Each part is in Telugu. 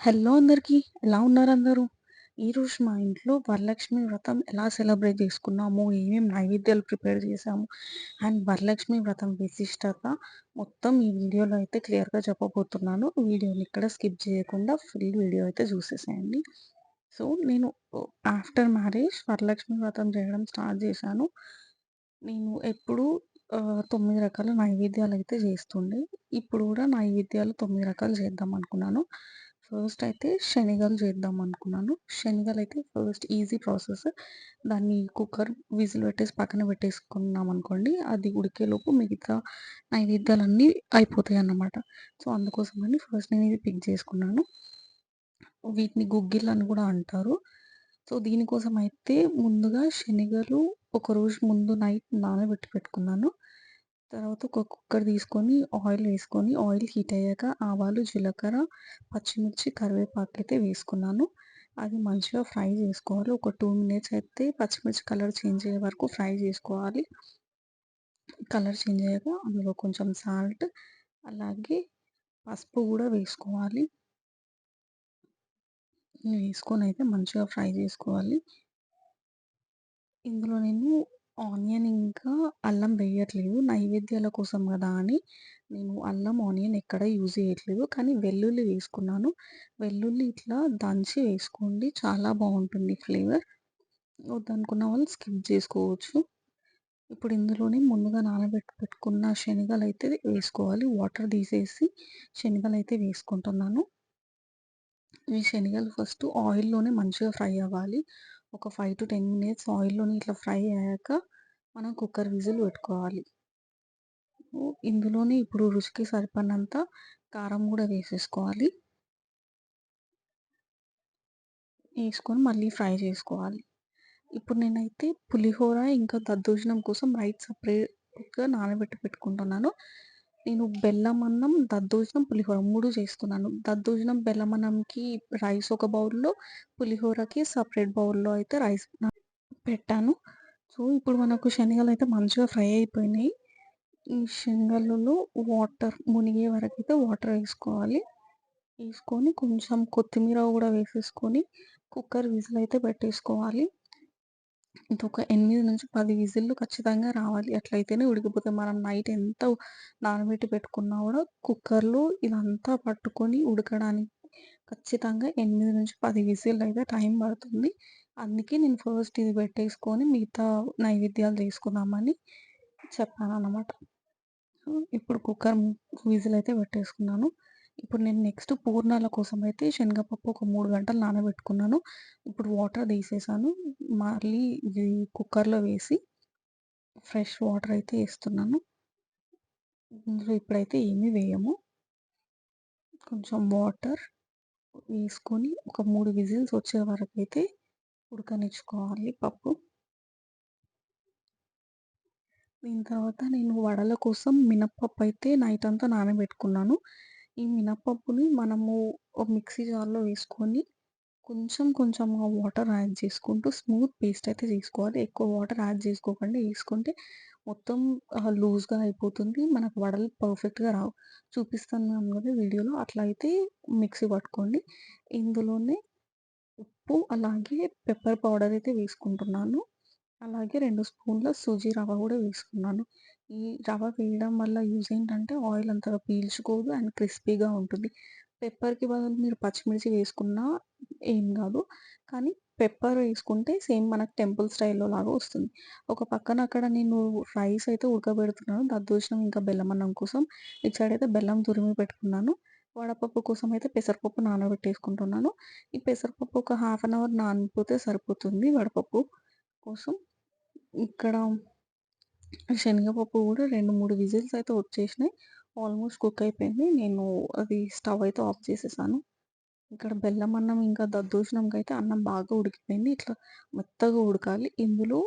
హలో అందరికీ. ఎలా ఉన్నారందరూ? ఈరోజు మా ఇంట్లో వరలక్ష్మి వ్రతం ఎలా సెలబ్రేట్ చేసుకున్నాము, ఏమేం నైవేద్యాలు ప్రిపేర్ చేశాము, అండ్ వరలక్ష్మి వ్రతం విశిష్టత మొత్తం ఈ వీడియోలో అయితే క్లియర్‌గా చెప్పబోతున్నాను. వీడియోని ఎక్కడ స్కిప్ చేయకుండా ఫుల్ వీడియో అయితే చూసేసేయండి. సో, నేను ఆఫ్టర్ మ్యారేజ్ వరలక్ష్మి వ్రతం చేయడం స్టార్ట్ చేశాను. నేను ఎప్పుడూ 9 రకాల నైవేద్యాలయితే చేస్తుండే. ఇప్పుడు కూడా నైవేద్యాలు 9 రకాలు చేద్దామనుకున్నాను. ఫస్ట్ అయితే శనగలు చేద్దామనుకున్నాను. శనగలయితే ఫస్ట్ ఈజీ ప్రాసెస్. దాన్ని కుక్కర్ విజిల్ పెట్టేసి పక్కన పెట్టేసుకున్నామనుకోండి, అది ఉడికేలోపు మిగతా నైవేద్యాలన్నీ అయిపోతాయన్నమాట. సో, అందుకోసమని ఫస్ట్ నేను ఇది పిక్ చేసుకున్నాను. వీటిని గుగ్గిళ్ళని గూడా అంటారు. సో, దీనికోసం అయితే ముందుగా శనగలు ఒకరోజు ముందు నైట్ నానబెట్టి పెట్టుకున్నాను. తర్వాత ఒక కుక్కర్ తీసుకొని ఆయిల్ వేసుకొని, ఆయిల్ హీట్ అయ్యాక ఆవాలు, జీలకర్ర, పచ్చిమిర్చి, కరివేపాకైతే వేసుకున్నాను. అది మంచిగా ఫ్రై చేసుకోవాలి. ఒక 2 మినిట్స్ అయితే పచ్చిమిర్చి కలర్ చేంజ్ అయ్యే వరకు ఫ్రై చేసుకోవాలి. కలర్ చేంజ్ అయ్యాక అందులో కొంచెం సాల్ట్, అలాగే పసుపు గూడా వేసుకోవాలి. వేసుకొనైతే మంచిగా ఫ్రై చేసుకోవాలి. ఇందులో నేను ఆనియన్ ఇంకా అల్లం వేయట్లేదు. నైవేద్యాల కోసం గదా అని నేను అల్లం, ఆనియన్ ఎక్కడ యూజ్ చేయట్లేదు. కానీ వెల్లుల్లి వేసుకున్నాను. వెల్లుల్లి ఇట్లా దంచి వేసుకోండి. చాలా బావుంటుంది ఫ్లేవర్. వద్దనుకున్న వాళ్ళు స్కిప్ చేసుకోవచ్చు. ఇప్పుడు ఇందులోనే ముందుగా నానబెట్టి పెట్టుకున్న శనగలైతే వేసుకోవాలి. వాటర్ తీసేసి శనగలైతే వేసుకుంటున్నాను. ఈ శనగలు ఫస్ట్ ఆయిల్‌లోనే మంచిగా ఫ్రై అవ్వాలి. ఒక 5-10 మినిట్స్ ఆయిల్‌లోనే ఇట్లా ఫ్రై అయ్యాక మనం కుక్కర్ విజిల్ పెట్టుకోవాలి. ఇందులోనే ఇప్పుడు రుచికి సరిపడినంత కారం గూడా వేసేసుకోవాలి. ఏసుకొని మళ్ళీ ఫ్రై చేసుకోవాలి. ఇప్పుడు నేనైతే పులిహోర ఇంకా దద్దోజనం కోసం రైస్ సెపరేట్‌గా నానబెట్టి పెట్టుకుంటున్నాను. నేను బెల్లం అన్నం, దద్దోజనం, పులిహోర 3 చేస్తున్నాను. దద్దోజనం, బెల్లం అన్నంకి రైస్ ఒక బౌల్‌లో, పులిహోరకి సెపరేట్ బౌల్‌లో అయితే రైస్ పెట్టాను. సో, ఇప్పుడు మనకు శనగలయితే మంచిగా ఫ్రై అయిపోయినాయి. ఈ శనగలలో వాటర్ మునిగే వరకైతే వాటర్ వేసుకోవాలి. వేసుకొని కొంచెం కొత్తిమీర గూడా వేసేసుకొని కుక్కర్ విజిల్ అయితే పెట్టేసుకోవాలి. ఇంకొక 8-10 విజిల్లు ఖచ్చితంగా రావాలి. అట్లయితేనే ఉడికిపోతాయి. మనం నైట్ ఎంత నానబెట్టి పెట్టుకున్నా గూడా కుక్కర్‌లో ఇదంతా పట్టుకొని ఉడకడానికి ఖచ్చితంగా 8-10 విజిల్లయితే టైం పడుతుంది. అందుకే నేను ఫస్ట్ ఇది పెట్టేసుకొని మిగతా నైవేద్యాలు చేసుకుందామని చెప్పాననమాట. ఇప్పుడు కుక్కర్ విజిలయితే పెట్టేసుకున్నాను. ఇప్పుడు నేను నెక్స్ట్ పూర్ణాల కోసమయితే శనగపప్పు ఒక 3 గంటలు నానబెట్టుకున్నాను. ఇప్పుడు వాటర్ తీసేసాను. మళ్ళీ ఇది కుక్కర్‌లో వేసి ఫ్రెష్ వాటరయితే ఏస్తున్నాను. ఇందులో ఇప్పుడైతే ఏమి వేయము. కొంచెం వాటర్ వేసుకొని ఒక 3 విజిల్స్ వచ్చే వరకైతే ఉడకనిచ్చుకోవాలి పప్పు. దీని తర్వాత నేను వడల కోసం మినపప్పయితే నైటంతా నానబెట్టుకున్నాను. ఈ మినపప్పుని మనము ఒక మిక్సీ జార్‌లో వేసుకొని కొంచెం కొంచెంగా వాటర్ యాడ్ చేసుకుంటూ స్మూత్ పేస్ట్ అయితే చేసుకోవాలి. ఎక్కువ వాటర్ యాడ్ చేసుకోకండి. ఏసుకుంటే మొత్తం లూజ్‌గా అయిపోతుంది. మనకు వడలు పర్ఫెక్ట్‌గా రావు. చూపిస్తున్నాను గదా వీడియోలో అట్లా అయితే మిక్సీ పట్టుకోండి. ఇందులోనే ఉప్పు, అలాగే పెప్పర్ పౌడర్ అయితే వేసుకుంటున్నాను. అలాగే 2 స్పూన్ల సూజీ రవ్వ గూడా వేసుకున్నాను. ఈ రవ్వ వేయడం వల్ల యూజ్ ఏంటంటే ఆయిల్ అంతగా పీల్చుకోదు అండ్ క్రిస్పీగా ఉంటుంది. పెప్పర్‌కి బదులు మీరు పచ్చిమిర్చి వేసుకున్నా ఏం గాదు. కానీ పెప్పర్ వేసుకుంటే సేమ్ మనకు టెంపుల్ స్టైల్‌లో లాగా వస్తుంది. ఒక పక్కన అక్కడ నేను రైస్ అయితే ఉడకబెడుతున్నాను. దద్దోజనం ఇంకా బెల్లమన్నం కోసం. ఇటు సైడ్ అయితే బెల్లం తురిమి పెట్టుకున్నాను. వడపప్పు కోసం అయితే పెసరపప్పు నానబెట్టేసుకుంటున్నాను. ఈ పెసరపప్పు ఒక హాఫ్ అన్ అవర్ నానిపోతే సరిపోతుంది వడపప్పు కోసం. ఇక్కడ శనగపప్పు గూడా 2, 3 విజిల్స్ అయితే వచ్చేసినాయి. ఆల్మోస్ట్ కుక్ అయిపోయింది. నేను అది స్టవ్ అయితే ఆఫ్ చేసేసాను. ఇక్కడ బెల్లం అన్నం ఇంకా దద్దోజనంకైతే అన్నం బాగా ఉడికిపోయింది. ఇట్లా మెత్తగా ఉడకాలి. ఇందులో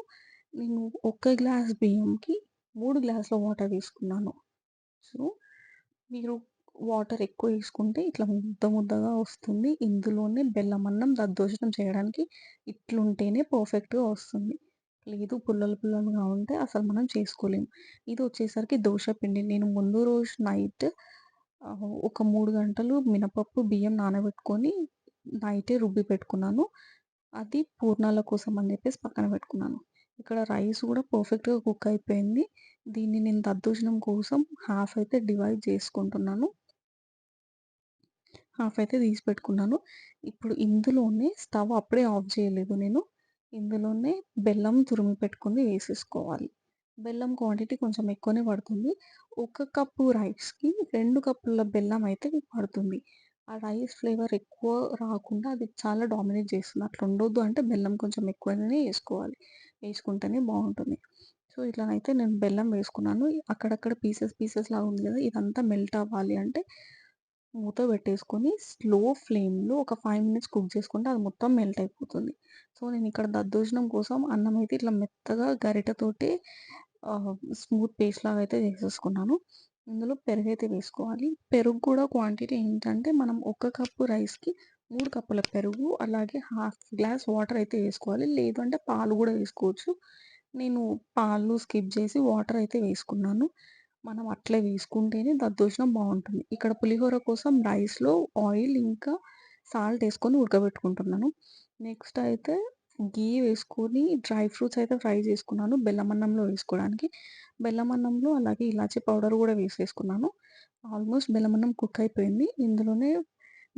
నేను ఒక గ్లాస్ బియ్యంకి 3 గ్లాసుల వాటర్ తీసుకున్నాను. సో, మీరు వాటర్ ఎక్కువ తీసుకుంటే ఇట్లా ముద్ద ముద్దగా వస్తుంది. ఇందులోనే బెల్లం అన్నం దద్దోజనం చేయడానికి ఇట్లుంటేనే పర్ఫెక్ట్‌గా వస్తుంది. లేదు పుల్లలు పుల్లలుగా ఉంటే అసలు మనం చేసుకోలేం. ఇది వచ్చేసరికి దోస పిండి. నేను ముందు రోజు నైట్ ఒక 3 గంటలు మినపప్పు, బియ్యం నానబెట్టుకొని నైటే రుబ్బి పెట్టుకున్నాను. అది పూర్ణాల కోసం అని జెప్పేసి పక్కన పెట్టుకున్నాను. ఇక్కడ రైస్ గూడా పర్ఫెక్ట్‌గా కుక్ అయిపోయింది. దీన్ని నేను దద్దోజనం కోసం హాఫ్ అయితే డివైడ్ చేసుకుంటున్నాను. హాఫ్ అయితే తీసి పెట్టుకున్నాను. ఇప్పుడు ఇందులోనే స్టవ్ అప్పుడే ఆఫ్ చేయలేదు నేను. ఇందులోనే బెల్లం తురిమి పెట్టుకుంది వేసేసుకోవాలి. బెల్లం క్వాంటిటీ కొంచెం ఎక్కువనే పడుతుంది. ఒక కప్పు రైస్‌కి 2 కప్పుల బెల్లం అయితే పడుతుంది. ఆ రైస్ ఫ్లేవర్ ఎక్కువ రాకుండా అది చాలా డామినేట్ చేస్తుంది. అట్లా ఉండొద్దు అంటే బెల్లం కొంచెం ఎక్కువగానే ఏసుకోవాలి. ఏసుకుంటేనే బావుంటుంది. సో, ఇట్లనైతే నేను బెల్లం వేసుకున్నాను. అక్కడక్కడ పీసెస్ లాగా ఉంది కదా! ఇదంతా మెల్ట్ అవ్వాలి అంటే మూత పెట్టేసుకొని స్లో ఫ్లేమ్‌లో ఒక 5 మినిట్స్ కుక్ చేసుకుంటే అది మొత్తం మెల్ట్ అయిపోతుంది. సో, నేనిక్కడ దద్దోజనం కోసం అన్నం అయితే ఇట్లా మెత్తగా గరిటెతోటి ఆహ్, స్మూత్ పేస్ట్ లాగా అయితే చేసేసుకున్నాను. ఇందులో పెరుగైతే వేసుకోవాలి. పెరుగు కూడా క్వాంటిటీ ఏంటంటే మనం ఒక కప్పు రైస్‌కి 3 కప్పుల పెరుగు, అలాగే హాఫ్ గ్లాస్ వాటర్ అయితే వేసుకోవాలి. లేదు అంటే పాలు గూడా వేసుకోవచ్చు. నేను పాలు స్కిప్ చేసి వాటర్ అయితే వేసుకున్నాను. మనం అట్లే వేసుకుంటేనే దద్దోజనం బావుంటుంది. ఇక్కడ పులిహోర కోసం రైస్‌లో ఆయిల్ ఇంకా సాల్ట్ ఏసుకొని ఉడకబెట్టుకుంటున్నాను. నెక్స్ట్ అయితే ఘీ వేసుకొని డ్రై ఫ్రూట్స్ అయితే ఫ్రై చేసుకున్నాను బెల్లం అన్నంలో వేసుకోవడానికి. బెల్లం అన్నంలో అలాగే ఇలాచీ పౌడర్ గూడా వేసేసుకున్నాను. ఆల్మోస్ట్ బెల్లం అన్నం కుక్ అయిపోయింది. ఇందులోనే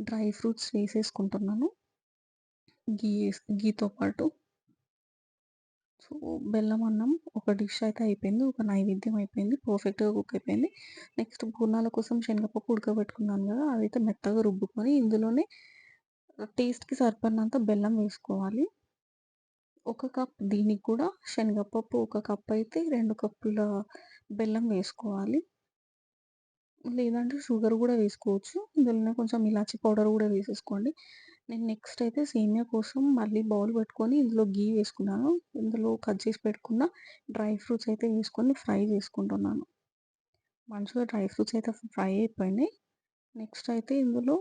డ్రై ఫ్రూట్స్ వేసేసుకుంటున్నాను. ఘీతో పాటు. సో, బెల్లం అన్నం ఒక డిష్ అయితే అయిపోయింది. ఒక నైవేద్యం అయిపోయింది. పర్ఫెక్ట్‌గా కుక్ అయిపోయింది. నెక్స్ట్ పూర్ణాల కోసం శనగపప్పు ఉడకబెట్టుకున్నాను గదా! అదైతే మెత్తగా రుబ్బుకొని ఇందులోనే టేస్ట్‌కి సరిపడినంత బెల్లం వేసుకోవాలి. ఒక కప్ దీనికి కూడా శనగపప్పు ఒక కప్ అయితే 2 కప్పుల బెల్లం వేసుకోవాలి. లేదంటే షుగర్ గూడా వేసుకోవచ్చు. ఇందులోనే కొంచెం ఇలాచీ పౌడర్ గూడా వేసేసుకోండి. నేను నెక్స్ట్ అయితే సేమియా కోసం మళ్ళీ బౌల్ పెట్టుకొని ఇందులో ఘీ వేసుకున్నాను. ఇందులో కట్ చేసి పెట్టుకున్న డ్రై ఫ్రూట్స్ అయితే వేసుకొని ఫ్రై చేసుకుంటున్నాను. మంచిగా డ్రై ఫ్రూట్స్ అయితే ఫ్రై అయిపోయినాయి. నెక్స్ట్ అయితే ఇందులో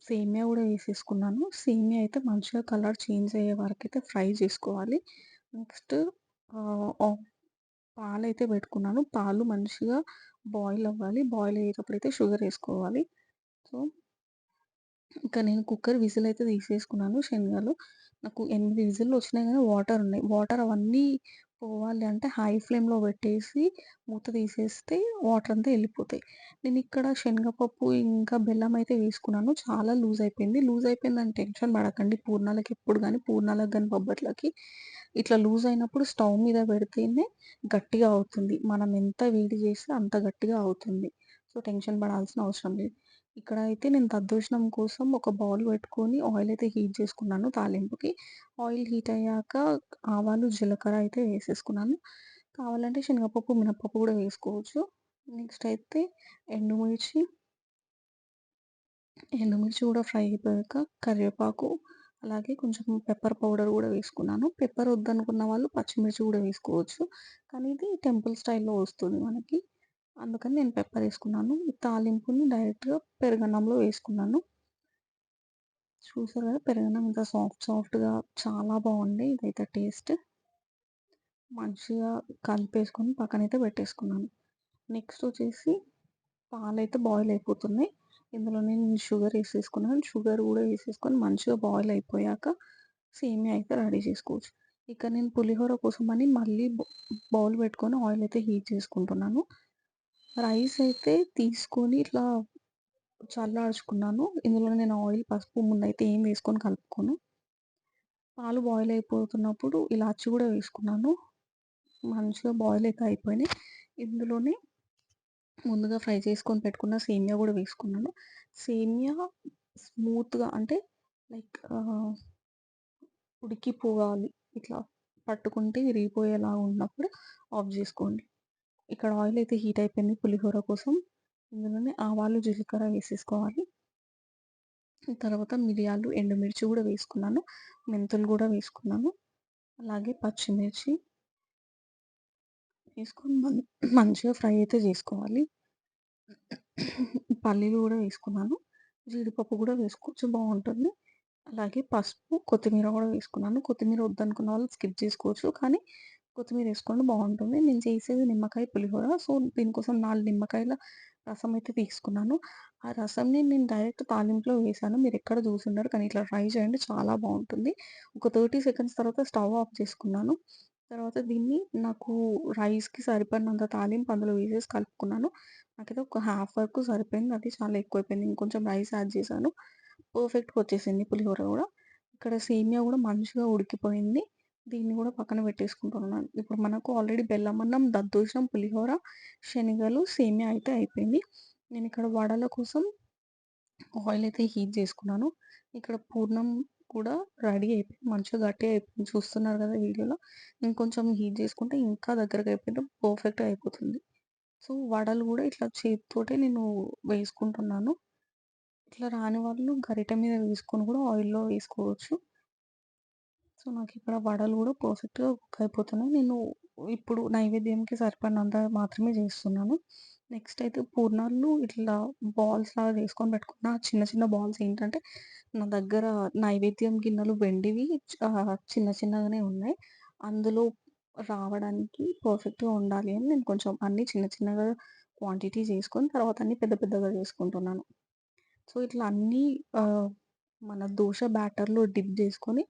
సేమియా గూడా వేసేసుకున్నాను. సేమియా అయితే మంచిగా కలర్ చేంజ్ అయ్యే వరకైతే ఫ్రై చేసుకోవాలి. నెక్స్ట్ ఆహ్, పాలైతే పెట్టుకున్నాను. పాలు మంచిగా బాయిల్ అవ్వాలి. బాయిల్ అయ్యేటప్పుడైతే షుగర్ ఏసుకోవాలి. సో, ఇంకా నేను కుక్కర్ విజిల్ అయితే తీసేసుకున్నాను శనగలు. నాకు 8 విజిల్లు వచ్చినాయి గానీ వాటర్ ఉన్నాయి. వాటర్ అవన్నీ పోవాలి అంటే హై ఫ్లేమ్‌లో పెట్టేసి మూత తీసేస్తే వాటర్ అంతా ఎళ్ళిపోతాయి. నేనిక్కడ శనగపప్పు ఇంకా బెల్లం అయితే వేసుకున్నాను. చాలా లూజ్ అయిపోయింది. లూజ్ అయిపోయిందని టెన్షన్ పడకండి. పూర్ణాలకి ఎప్పుడు గాని పూర్ణాలకు గాని, బొబ్బట్లకి ఇట్లా లూజ్ అయినప్పుడు స్టవ్ మీద పెడితేనే గట్టిగా అవుతుంది. మనం ఎంత వేడి చేస్తే అంత గట్టిగా అవుతుంది. సో, టెన్షన్ పడాల్సిన అవసరం లేదు. ఇక్కడ అయితే నేను దద్దోజనం కోసం ఒక బౌల్ పెట్టుకొని ఆయిల్ అయితే హీట్ చేసుకున్నాను తాలింపుకి. ఆయిల్ హీట్ అయ్యాక ఆవాలు, జీలకర్ర అయితే వేసేసుకున్నాను. కావాలంటే శనగపప్పు, మినపప్పు కూడా వేసుకోవచ్చు. నెక్స్ట్ అయితే ఎండుమిర్చి, ఎండుమిర్చి కూడా ఫ్రై అయిపోయాక కరివేపాకు, అలాగే కొంచెం పెప్పర్ పౌడర్ కూడా వేసుకున్నాను. పెప్పర్ వద్దనుకున్న వాళ్ళు పచ్చిమిర్చి కూడా వేసుకోవచ్చు. కానీ ఇది టెంపుల్ స్టైల్‌లో వస్తుంది మనకి. అందుకని నేను పెప్పర్ ఏసుకున్నాను. ఈ తాలింపుని డైరెక్ట్‌గా పెరుగన్నంలో వేసుకున్నాను. చూసారు కదా! పెరుగన్నం ఎంత సాఫ్ట్‌గా చాలా బావుంది ఇదైతే టేస్ట్. మంచిగా కలిపేసుకొని పక్కనైతే పెట్టేసుకున్నాను. నెక్స్ట్ వచ్చేసి పాలైతే బాయిల్ అయిపోతున్నాయి. ఇందులో నేను షుగర్ ఏసేసుకున్నాను. షుగర్ గూడా ఏసేసుకొని మంచిగా బాయిల్ అయిపోయాక సేమియా అయితే రెడీ చేసుకోవచ్చు. ఇక నేను పులిహోర కోసమని మళ్ళీ బౌల్ పెట్టుకొని ఆయిల్ అయితే హీట్ చేసుకుంటున్నాను. రైస్ అయితే తీసుకొని ఇట్లా చల్లార్చుకున్నాను. ఇందులో నేను ఆయిల్, పసుపు ముందైతే ఏం వేసుకొని కలుపుకోను. పాలు బాయిల్ అయిపోతున్నప్పుడు ఇలాచి గూడా వేసుకున్నాను. మంచిగా బాయిల్ అయితే అయిపోయినాయి. ఇందులోనే ముందుగా ఫ్రై చేసుకొని పెట్టుకున్న సేమియా గూడా వేసుకున్నాను. సేమియా స్మూత్‌గా అంటే లైక్ ఉడికిపోవాలి. ఇట్లా పట్టుకుంటే విరిగిపోయేలాగా ఉన్నప్పుడు ఆఫ్ జేసుకోండి. ఇక్కడ ఆయిల్ అయితే హీట్ అయిపోయింది పులిహోర కోసం. ఇందులోనే ఆవాలు, జీలకర్ర వేసేసుకోవాలి. తర్వాత మిరియాలు, ఎండుమిర్చి గూడా వేసుకున్నాను. మెంతులు గూడా వేసుకున్నాను. అలాగే పచ్చిమిర్చి వేసుకొని మంచిగా ఫ్రై అయితే జేసుకోవాలి. పల్లీలు గూడా వేసుకున్నాను. జీడిపప్పు గూడా వేసుకోవచ్చు బావుంటుంది. అలాగే పసుపు, కొత్తిమీర గూడా వేసుకున్నాను. కొత్తిమీర వద్దనుకున్న వాళ్ళు స్కిప్ చేసుకోవచ్చు. కానీ కొత్తిమీరేసుకోండి బావుంటుంది. నేను చేసేది నిమ్మకాయ పులిహోర. సో, దీనికోసం 4 నిమ్మకాయల రసం అయితే తీసుకున్నాను. ఆ రసంని నేను డైరెక్ట్ తాలింపులో వేశాను. మీరెక్కడ చూసుండరు. కానీ ఇట్లా ట్రై చేయండి చాలా బావుంటుంది. ఒక 30 సెకండ్స్ తర్వాత స్టవ్ ఆఫ్ చేసుకున్నాను. తర్వాత దీన్ని నాకు రైస్‌కి సరిపడినంత తాలింపు అందులో వేసేసి కలుపుకున్నాను. నాకైతే ఒక హాఫ్ వరకు సరిపోయింది. అది చాలా ఎక్కువైపోయింది. ఇంకొంచెం రైస్ యాడ్ చేశాను. పర్ఫెక్ట్‌గా వచ్చేసింది పులిహోర గూడా. ఇక్కడ సేమియా గూడా మంచిగా ఉడికిపోయింది. దీన్ని గూడా పక్కన పెట్టేసుకుంటున్నాను. ఇప్పుడు మనకు ఆల్రెడీ బెల్లమన్నం, దద్దోజనం, పులిహోర, శనగలు, సేమియా అయితే అయిపోయింది. నేనిక్కడ వడల కోసం ఆయిల్ అయితే హీట్ చేసుకున్నాను. ఇక్కడ పూర్ణం కూడా రెడీ అయిపోయింది. మంచిగా గట్టిగా అయిపోయింది. చూస్తున్నారు కదా వీడియోలో. ఇంకొంచెం హీట్ చేసుకుంటే ఇంకా దగ్గరకి అయిపోయింది. పర్ఫెక్ట్‌గా అయిపోతుంది. సో, వడలు గూడా ఇట్లా చేత్తోటే నేను వేసుకుంటున్నాను. ఇట్లా రాని వాళ్ళు గరిటె మీద వేసుకొని కూడా ఆయిల్‌లో వేసుకోవచ్చు. సో, నాకిక్కడ వడలు గూడా పర్ఫెక్ట్‌గా కుక్ అయిపోతున్నాయి. నేను ఇప్పుడు నైవేద్యంకి సరిపడినంత మాత్రమే జేస్తున్నాను. నెక్స్ట్ అయితే పూర్ణాలు ఇట్లా బాల్స్ లాగా చేసుకొని పెట్టుకున్నా. చిన్న చిన్న బాల్స్ ఏంటంటే, నా దగ్గర నైవేద్యం గిన్నెలు వెండివి చిన్న చిన్నగానే ఉన్నాయి. అందులో రావడానికి పర్ఫెక్ట్‌గా ఉండాలి అని నేను కొంచెం అన్నీ చిన్న చిన్నగా క్వాంటిటీ చేసుకొని, తర్వాత అన్నీ పెద్ద పెద్దగా చేసుకుంటున్నాను. సో, ఇట్లా అన్నీ ఆహ్, మన దోస బ్యాటర్‌లో డిప్ జేసుకొని,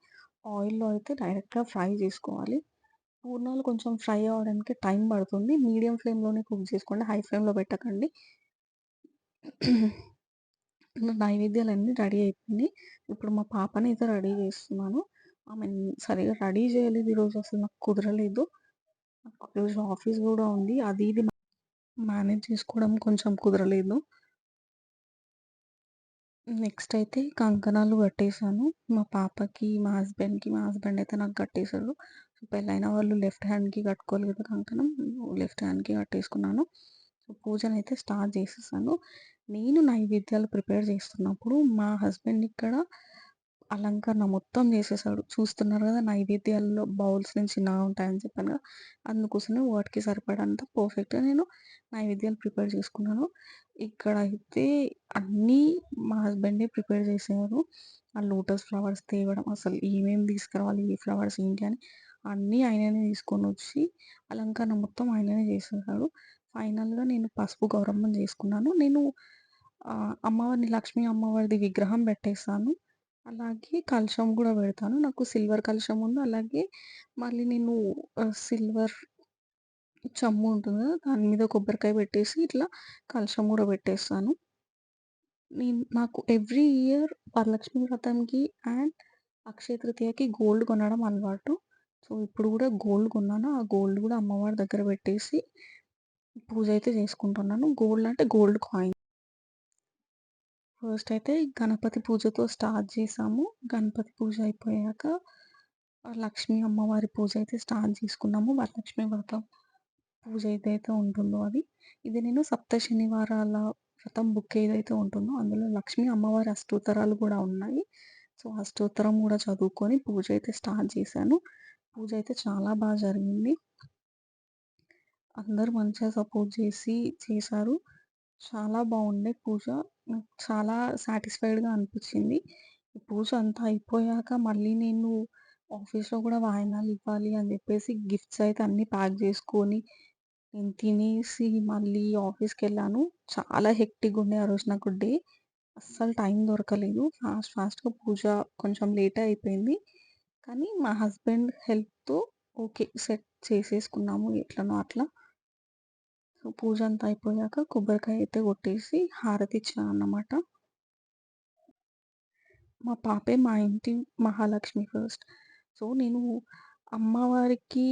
ఆయిల్‌లో అయితే డైరెక్ట్‌గా ఫ్రై జేసుకోవాలి. పూర్ణాలు కొంచెం ఫ్రై అవ్వడానికి టైం పడుతుంది. మీడియం ఫ్లేమ్‌లోనే కుక్ జేసుకోండి. హై ఫ్లేమ్‌లో పెట్టకండి. నైవేద్యాలన్నీ రెడీ అయిపోయినాయి. ఇప్పుడు మా పాపనైతే రెడీ జేస్తున్నాను. ఆమెని సరిగ్గా రెడీ జేయలేదు ఈరోజు అసలు నాకు కుదరలేదు. ఈరోజు ఆఫీస్ గూడా ఉంది. అది ఇది మేనేజ్ చేసుకోవడం కొంచెం కుదరలేదు. నెక్స్ట్ అయితే కంకణాలు కట్టేసాను. మా పాపకి, మా హస్బెండ్ అయితే నాకు కట్టేసాడు. పెళ్ళైన వాళ్ళు లెఫ్ట్ హ్యాండ్‌కి కట్టుకోవాలి కదా కంకణం. లెఫ్ట్ హ్యాండ్‌కి కట్టేసుకున్నాను. సో, పూజనైతే స్టార్ట్ చేసేసాను. నేను నైవేద్యాలు ప్రిపేర్ చేస్తున్నప్పుడు మా హస్బెండ్ ఇక్కడ అలంకరణ మొత్తం చేసేసాడు. చూస్తున్నారు కదా నైవేద్యాల్లో బౌల్స్ నేను చిన్నగా ఉంటాయని చెప్పాను కదా! అందుకోసమే వాటికి సరిపడంత పర్ఫెక్ట్‌గా నేను నైవేద్యాలు ప్రిపేర్ చేసుకున్నాను. ఇక్కడైతే అన్నీ మా హస్బెండే ప్రిపేర్ చేసారు. ఆ లోటస్ ఫ్లవర్స్ తేవడం అసలు ఏమేమి తీసుకురావాలి, ఏ ఫ్లవర్స్ ఏంటి అని అన్నీ ఆయననే తీసుకొనొచ్చి అలంకరణ మొత్తం ఆయననే చేసేసాడు. ఫైనల్‌గా నేను పసుపు గౌరమ్మని చేసుకున్నాను. నేను అమ్మవారిని లక్ష్మీ అమ్మవారిది విగ్రహం పెట్టేసాను. అలాగే కలశం గూడా పెడతాను. నాకు సిల్వర్ కలశం ఉంది. అలాగే మళ్ళీ నేను సిల్వర్ చెంబు ఉంటుంది గదా! దాని మీద కొబ్బరికాయ పెట్టేసి ఇట్లా కలశం గూడా పెట్టేస్తాను. నాకు ఎవ్రీ ఇయర్ వరలక్ష్మి వ్రతంకి అండ్ అక్షయ తృతీయకి గోల్డ్ కొనడం అలవాటు. సో, ఇప్పుడు గూడా గోల్డ్ కొన్నాను. ఆ గోల్డ్ గూడా అమ్మవారి దగ్గర పెట్టేసి పూజ అయితే చేసుకుంటున్నాను. గోల్డ్ అంటే గోల్డ్ కాయిన్. ఫస్ట్ అయితే గణపతి పూజతో స్టార్ట్ చేశాము. గణపతి పూజ అయిపోయాక లక్ష్మీ అమ్మవారి పూజ అయితే స్టార్ట్ చేసుకున్నాము. వరలక్ష్మి వ్రతం పూజ ఏదైతే ఉంటుందో అది. ఇది నేను సప్త శనివారాల వ్రతం బుక్ ఏదైతే ఉంటుందో అందులో లక్ష్మీ అమ్మవారి అష్టోత్తరాలు గూడా ఉన్నాయి. సో, అష్టోత్తరం గూడా చదువుకొని పూజ అయితే స్టార్ట్ చేశాను. పూజ అయితే చాలా జరిగింది. అందరూ మంచిగా సపోర్ట్ చేసి చేశారు. చాలా బాగుండే పూజ. నాకు చాలా సాటిస్ఫైడ్‌గా అనిపిచ్చింది. ఈ పూజ అంతా అయిపోయాక మళ్ళీ నేను ఆఫీస్‌లో గూడా వాయినాలివ్వాలి అని జెప్పేసి గిఫ్ట్స్ అయితే అన్నీ ప్యాక్ జేసుకొని, నేను తినేసి మళ్ళీ ఆఫీస్‌కెళ్ళాను. చాలా హెక్టిక్‌గుండే ఆ రోజు నాకు డే. అస్సలు టైం దొరకలేదు. ఫాస్ట్‌గా పూజ కొంచెం లేటే అయిపోయింది. కానీ మా హస్బెండ్ హెల్ప్‌తో ఓకే. సెట్ చేసేసుకున్నాము ఎట్లనో అట్లా. సో, పూజంతా అయిపోయాక కొబ్బరికాయ అయితే కొట్టేసి హారతిచ్చానన్నమాట. మా పాపే మా ఇంటి మహాలక్ష్మి ఫస్ట్. సో, నేను అమ్మవారికి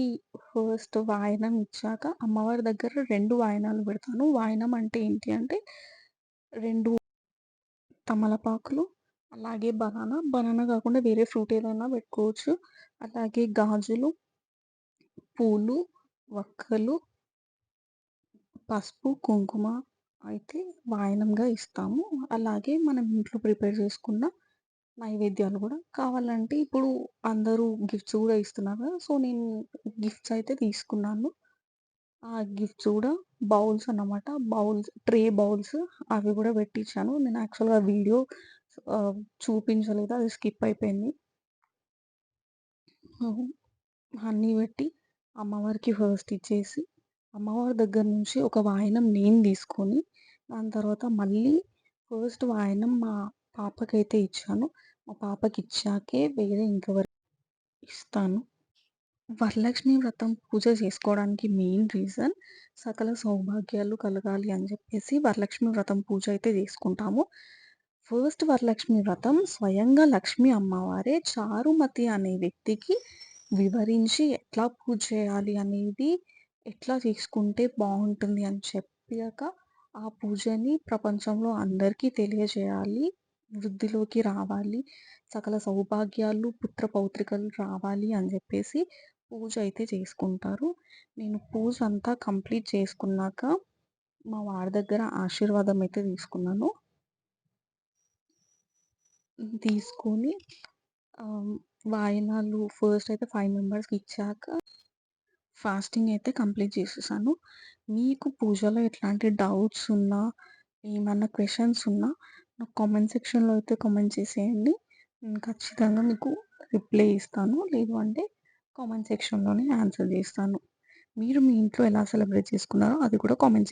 ఫస్ట్ వాయనం ఇచ్చాక అమ్మవారి దగ్గర 2 వాయనాలు పెడతాను. వాయనం అంటే ఏంటి అంటే 2 తమలపాకులు, అలాగే బనానా, బనానా కాకుండా వేరే ఫ్రూట్ ఏదైనా పెట్టుకోవచ్చు. అలాగే గాజులు, పూలు, వక్కలు, పసుపు, కుంకుమ అయితే వాయనంగా ఇస్తాము. అలాగే మనం ఇంట్లో ప్రిపేర్ చేసుకున్న నైవేద్యాలు గూడా. కావాలంటే ఇప్పుడు అందరూ గిఫ్ట్స్ గూడా ఇస్తున్నారు గదా! సో, నేను గిఫ్ట్స్ అయితే తీసుకున్నాను. ఆ గిఫ్ట్స్ గూడా బౌల్స్ అన్నమాట. ట్రే బౌల్స్ అవి గూడా పెట్టిచ్చాను. నేను యాక్చువల్‌గా వీడియో ఆహ్, చూపించలేదు. అది స్కిప్ అయిపోయింది. అన్నీ పెట్టి అమ్మవారికి ఫస్ట్ ఇచ్చేసి, అమ్మవారి దగ్గర నుంచి ఒక వాయనం నేను తీసుకొని, దాని తర్వాత మళ్ళీ ఫస్ట్ వాయనం మా పాపకైతే ఇచ్చాను. మా పాపకిచ్చాకే వేరే ఇంకెవరికి ఇస్తాను. వరలక్ష్మి వ్రతం పూజ చేసుకోవడానికి మెయిన్ రీజన్ సకల సౌభాగ్యాలు కలగాలి అని చెప్పేసి వరలక్ష్మి వ్రతం పూజ అయితే చేసుకుంటాము. ఫస్ట్ వరలక్ష్మి వ్రతం స్వయంగా లక్ష్మీ అమ్మవారే చారుమతి అనే వ్యక్తికి వివరించి ఎట్లా పూజ చేయాలి అనేది, ఎట్లా చేసుకుంటే బావుంటుంది అని చెప్పాక, ఆ పూజని ప్రపంచంలో అందరికీ తెలియజేయాలి. వృద్ధిలోకి రావాలి. సకల సౌభాగ్యాలు, పుత్ర పౌత్రికలు రావాలి అని జెప్పేసి పూజ అయితే చేసుకుంటారు. నేను పూజ అంతా కంప్లీట్ చేసుకున్నాక, మా వారి దగ్గర ఆశీర్వాదం అయితే తీసుకున్నాను. తీసుకొని వాయినాలు ఫస్ట్ అయితే 5 మెంబర్స్‌కి ఇచ్చాక ఫాస్టింగ్ అయితే కంప్లీట్ చేసేసాను. మీకు పూజలో ఎట్లాంటి డౌట్స్ ఉన్నా, ఏమన్నా క్వెషన్స్ ఉన్నా నాకు కామెంట్ సెక్షన్‌లో అయితే కామెంట్ చేసేయండి. నేను ఖచ్చితంగా మీకు రిప్లై ఇస్తాను. లేదు అంటే కామెంట్ సెక్షన్‌లోనే ఆన్సర్ చేస్తాను. మీరు మీ ఇంట్లో ఎలా సెలబ్రేట్ చేసుకున్నారో అది కూడా కామెంట్ చేసేయండి.